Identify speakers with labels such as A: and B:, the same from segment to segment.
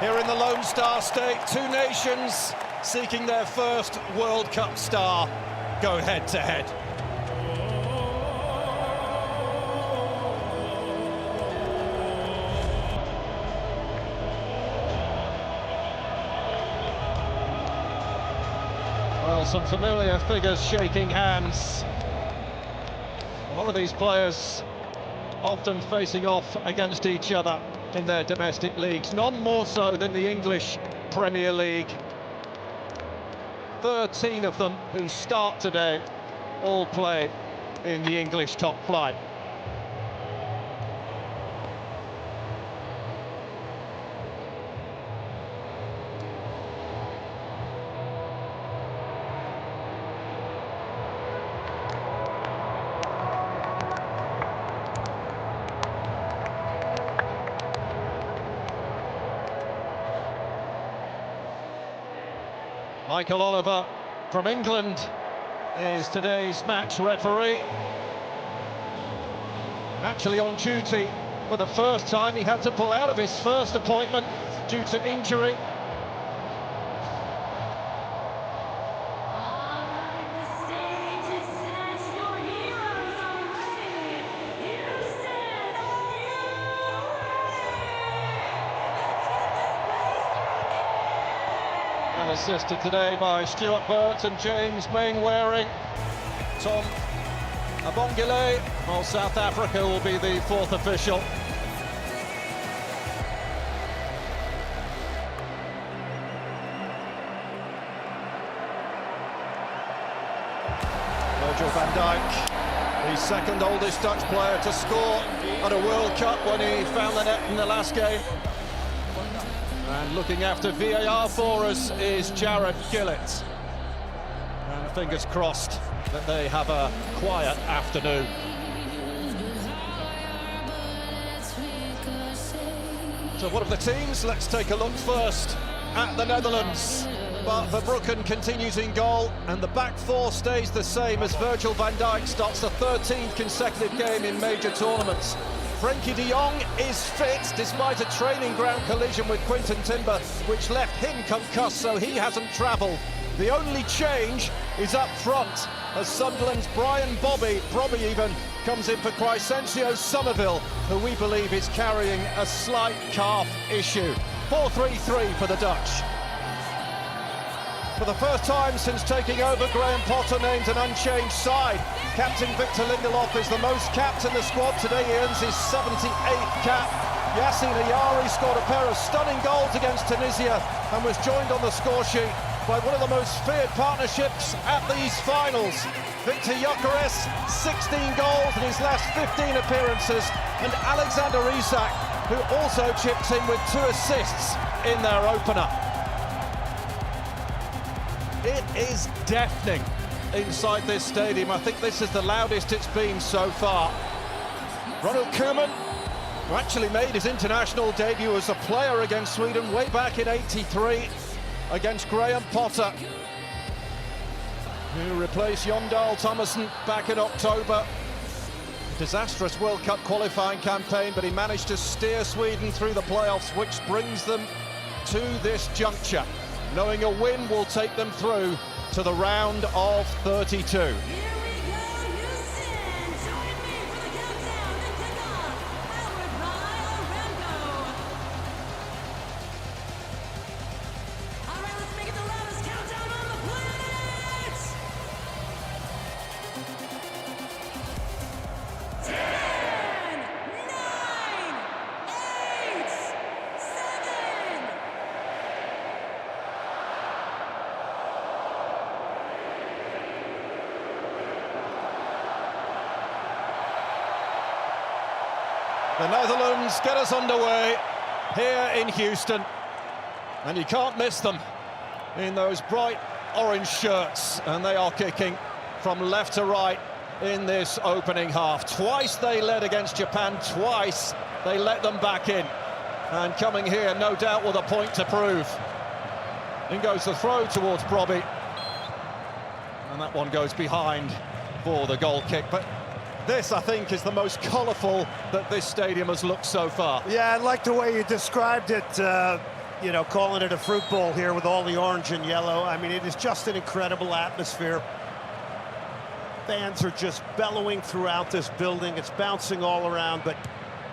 A: Here in the Lone Star State, two nations seeking their first World Cup star go head-to-head.
B: Well, some familiar figures shaking hands. A lot of these players often facing off against each other in their domestic leagues, none more so than the English Premier League. 13 of them who start today all play in the English top flight. Michael Oliver from England is today's match referee. Actually on duty for the first time. He had to pull out of his first appointment due to injury. And assisted today by Stuart Burt and James Mainwaring.
A: Tom Abongile of South Africa will be the fourth official. Virgil van Dijk, the second oldest Dutch player to score at a World Cup when he found the net in the last game. And looking after VAR for us is Jared Gillett. And fingers crossed that they have a quiet afternoon. So what of the teams? Let's take a look first at the Netherlands. But Verbruggen continues in goal, and the back four stays the same as Virgil van Dijk starts the 13th consecutive game in major tournaments. Frenkie de Jong is fit despite a training ground collision with Quinten Timber, which left him concussed, so he hasn't travelled. The only change is up front, as Sunderland's Brian Bobby even comes in for Crescencio Somerville, who we believe is carrying a slight calf issue. 4-3-3 for the Dutch. For the first time since taking over, Graham Potter named an unchanged side. Captain Victor Lindelof is the most capped in the squad. Today he earns his 78th cap. Yassine Ayari scored a pair of stunning goals against Tunisia and was joined on the score sheet by one of the most feared partnerships at these finals. Victor Gyökeres, 16 goals in his last 15 appearances, and Alexander Isak, who also chips in with 2 assists in their opener. It is deafening inside this stadium. I think this is the loudest it's been so far. Ronald Koeman, who actually made his international debut as a player against Sweden way back in '83 against Graham Potter, who replaced Jon Dahl Tomasson back in October. Disastrous World Cup qualifying campaign, but he managed to steer Sweden through the playoffs, which brings them to this juncture, knowing a win will take them through to the round of 32. The Netherlands get us underway here in Houston, and you can't miss them in those bright orange shirts, and they are kicking from left to right in this opening half. Twice they led against Japan, twice they let them back in, and coming here no doubt with a point to prove. In goes the throw towards Brobbey, and that one goes behind for the goal kick. But this, I think, is the most colourful that this stadium has looked so far.
C: Yeah, I like the way you described it. you know, calling it a fruit bowl here with all the orange and yellow. I mean, it is just an incredible atmosphere. Fans are just bellowing throughout this building. It's bouncing all around, but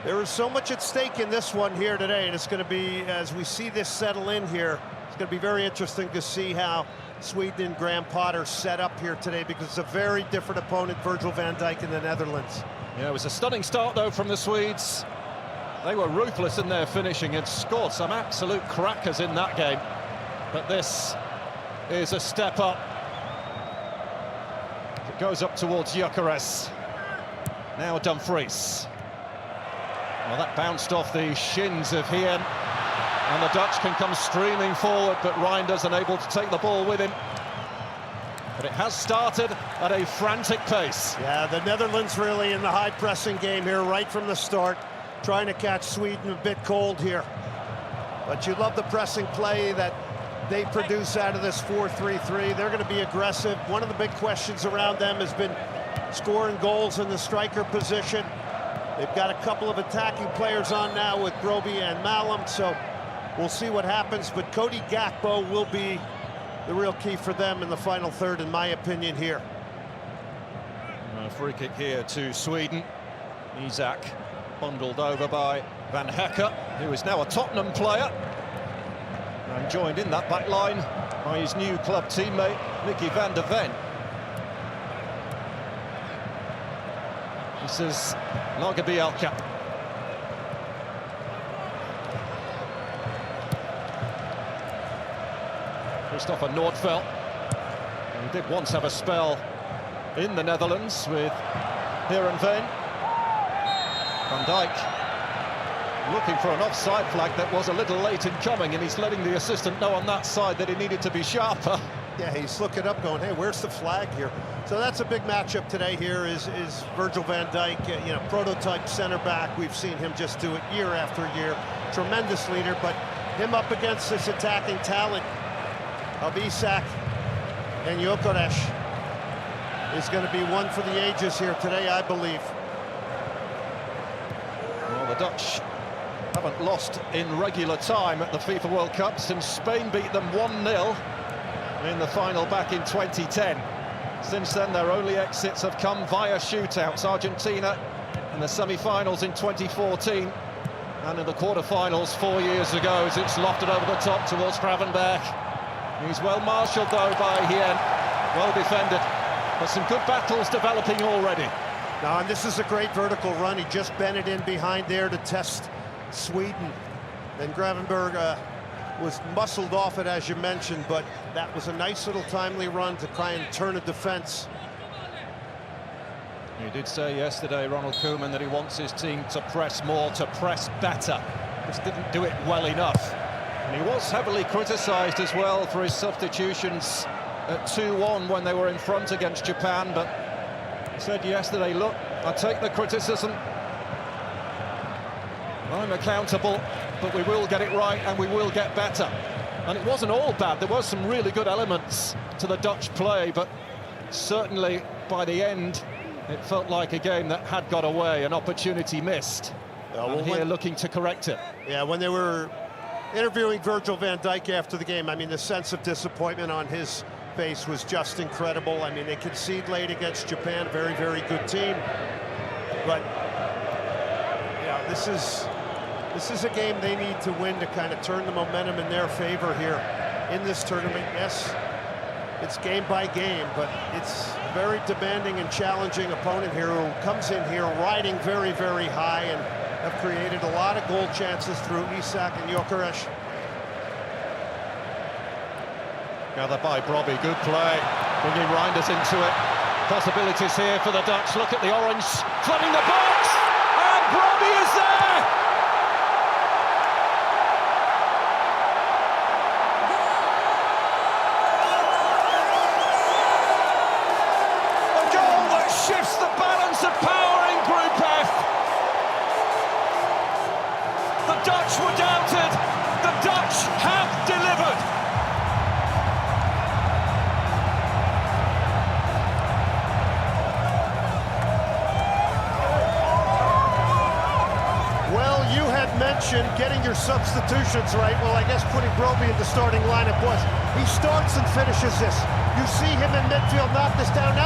C: there is so much at stake in this one here today, and it's going to be, as we see this settle in here, it's going to be very interesting to see how Sweden and Graham Potter set up here today, because it's a very different opponent, Virgil van Dijk in the Netherlands.
A: Yeah, it was a stunning start, though, from the Swedes. They were ruthless in their finishing and scored some absolute crackers in that game. But this is a step up. It goes up towards Gyökeres. Now Dumfries. Well, that bounced off the shins of Hien, and the Dutch can come streaming forward, but Reinders unable to take the ball with him. But it has started at a frantic pace.
C: Yeah, the Netherlands really in the high-pressing game here right from the start, trying to catch Sweden a bit cold here. But you love the pressing play that they produce out of this 4-3-3. They're going to be aggressive. One of the big questions around them has been scoring goals in the striker position. They've got a couple of attacking players on now with Brobbey and Malum, so we'll see what happens. But Cody Gakpo will be the real key for them in the final third, in my opinion, here.
A: A free kick here to Sweden. Isak bundled over by Van Hecke, who is now a Tottenham player, and joined in that back line by his new club teammate, Mickey van der Ven. This is Lagerbielke. Christopher Nordfeldt, who did once have a spell in the Netherlands with Heerenveen. Van Dijk looking for an offside flag that was a little late in coming, and he's letting the assistant know on that side that he needed to be sharper.
C: Yeah, he's looking up going, hey, where's the flag here? So that's a big matchup today here is Virgil van Dijk, you know, prototype center back. We've seen him just do it year after year. Tremendous leader, but him up against this attacking talent of Isak and Gyökeres is going to be one for the ages here today, I believe.
A: Well, the Dutch haven't lost in regular time at the FIFA World Cup since Spain beat them 1-0 in the final back in 2010. Since then, their only exits have come via shootouts. Argentina in the semi-finals in 2014, and in the quarter-finals 4 years ago, as it's lofted over the top towards Gravenberch. He's well marshalled, though, by Hien. Well defended, but some good battles developing already.
C: Now, and this is a great vertical run. He just bent it in behind there to test Sweden. Then Gravenberch was muscled off it, as you mentioned, but that was a nice little timely run to try and turn a defense.
A: He did say yesterday, Ronald Koeman, that he wants his team to press more, to press better. Just didn't do it well enough. And he was heavily criticised as well for his substitutions at 2-1 when they were in front against Japan, but he said yesterday, look, I take the criticism. I'm accountable, but we will get it right and we will get better. And it wasn't all bad. There were some really good elements to the Dutch play, but certainly by the end, it felt like a game that had got away, an opportunity missed. And here looking to correct it.
C: Yeah, when they were interviewing Virgil van Dijk after the game, I mean, the sense of disappointment on his face was just incredible. I mean, they concede late against Japan, very, very good team. But, yeah, this is a game they need to win to kind of turn the momentum in their favor here in this tournament. Yes, it's game by game, but it's a very demanding and challenging opponent here who comes in here riding very, very high and have created a lot of goal chances through Isak and Gyökeres.
A: Gathered by Brobbey, good play, bringing Reinders into it. Possibilities here for the Dutch. Look at the orange, flooding the box, and Brobbey is there! A goal that shifts the balance of power in Group F. The Dutch were doubted, the Dutch have delivered.
C: you had mentioned getting your substitutions right. Well, I guess putting Broby in the starting lineup was. He starts and finishes this. You see him in midfield knock this down. Now